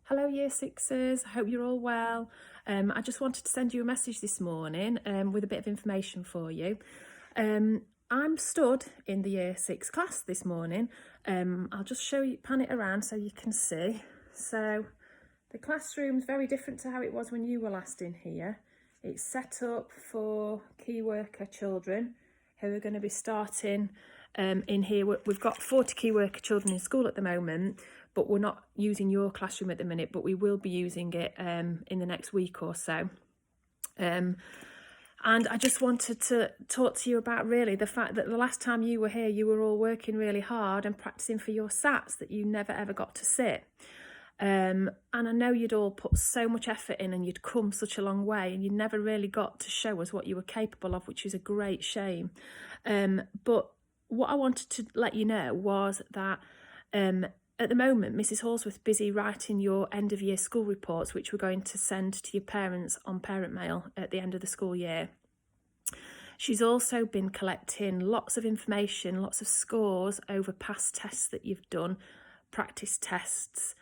Hello Year Sixers, I hope you're all well. I just wanted to send you a message this morning with a bit of information for you. I'm stood in the Year 6 class this morning. I'll just pan it around so you can see. So the classroom's very different to how it was when you were last in here. It's set up for key worker children who are going to be starting in here. We've got 40 key worker children in school at the moment, but we're not using your classroom at the minute, but we will be using it in the next week or so. And I just wanted to talk to you about really the fact that the last time you were here, you were all working really hard and practicing for your SATs that you never ever got to sit. And I know you'd all put so much effort in and you'd come such a long way and you never really got to show us what you were capable of, which is a great shame. But what I wanted to let you know was that at the moment, Mrs. Horsworth's busy writing your end of year school reports, which we're going to send to your parents on parent mail at the end of the school year. She's also been collecting lots of information, lots of scores over past tests that you've done, practice tests,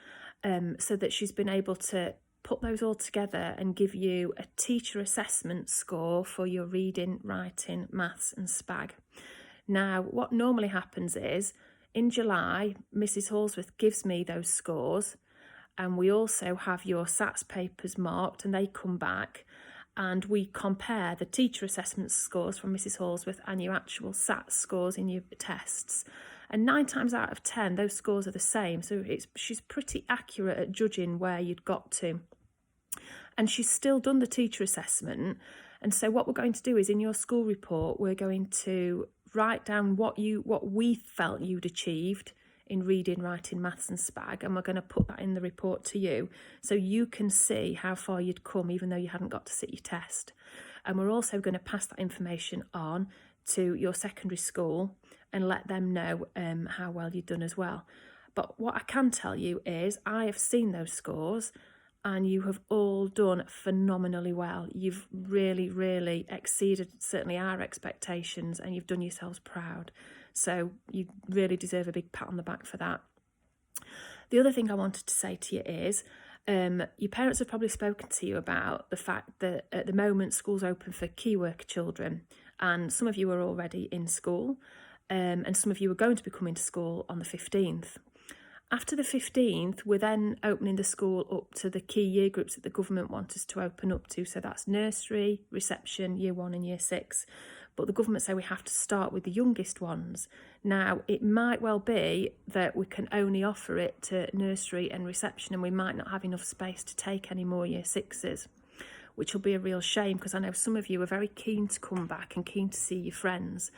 so that she's been able to put those all together and give you a teacher assessment score for your reading, writing, maths and SPAG. Now, what normally happens is, in July, Mrs. Horsworth gives me those scores, and we also have your SATs papers marked and they come back and we compare the teacher assessment scores from Mrs. Horsworth and your actual SATs scores in your tests. And 9 times out of 10, those scores are the same. So she's pretty accurate at judging where you'd got to. And she's still done the teacher assessment. And so what we're going to do is in your school report, we're going to write down what we felt you'd achieved in reading, writing, maths and SPAG, and we're going to put that in the report to you so you can see how far you'd come even though you hadn't got to sit your test. And we're also going to pass that information on to your secondary school and let them know how well you've done as well. But what I can tell you is I have seen those scores and you have all done phenomenally well. You've really, really exceeded certainly our expectations and you've done yourselves proud. So you really deserve a big pat on the back for that. The other thing I wanted to say to you is your parents have probably spoken to you about the fact that at the moment school's open for key worker children, and some of you are already in school and some of you are going to be coming to school on the 15th. After the 15th, we're then opening the school up to the key year groups that the government want us to open up to. So that's nursery, reception, year 1 and year 6. But the government say we have to start with the youngest ones. Now, it might well be that we can only offer it to nursery and reception and we might not have enough space to take any more year 6s, which will be a real shame because I know some of you are very keen to come back and keen to see your friends.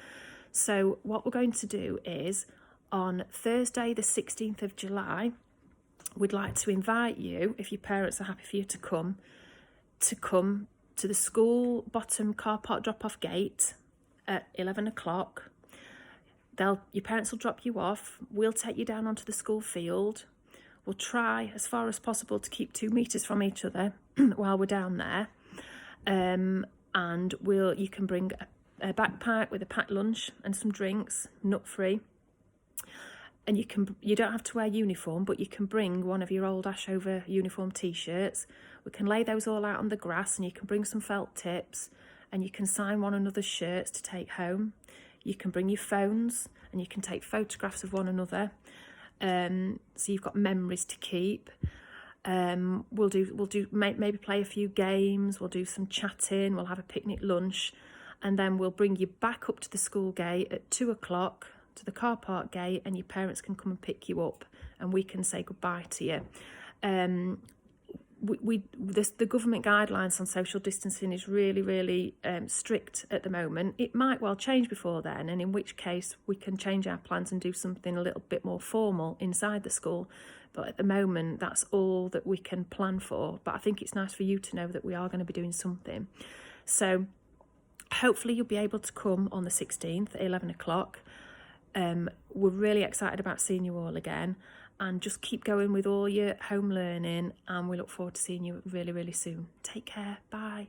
So what we're going to do is on Thursday, the 16th of July, we'd like to invite you, if your parents are happy for you to come to the school bottom car park drop-off gate at 11 o'clock. Your parents will drop you off. We'll take you down onto the school field. We'll try as far as possible to keep 2 metres from each other while we're down there. And you can bring a backpack with a packed lunch and some drinks, nut-free. And you don't have to wear uniform, but you can bring one of your old Ashover uniform t-shirts. We can lay those all out on the grass and you can bring some felt tips and you can sign one another's shirts to take home. You can bring your phones and you can take photographs of one another. So you've got memories to keep. Maybe play a few games. We'll do some chatting. We'll have a picnic lunch. And then we'll bring you back up to the school gate at 2 o'clock to the car park gate and your parents can come and pick you up and we can say goodbye to you. The government guidelines on social distancing is really, really strict at the moment. It might well change before then, and in which case we can change our plans and do something a little bit more formal inside the school. But at the moment, that's all that we can plan for. But I think it's nice for you to know that we are going to be doing something. So hopefully you'll be able to come on the 16th at 11 o'clock. We're really excited about seeing you all again, and just keep going with all your home learning and we look forward to seeing you really, really soon. Take care. Bye.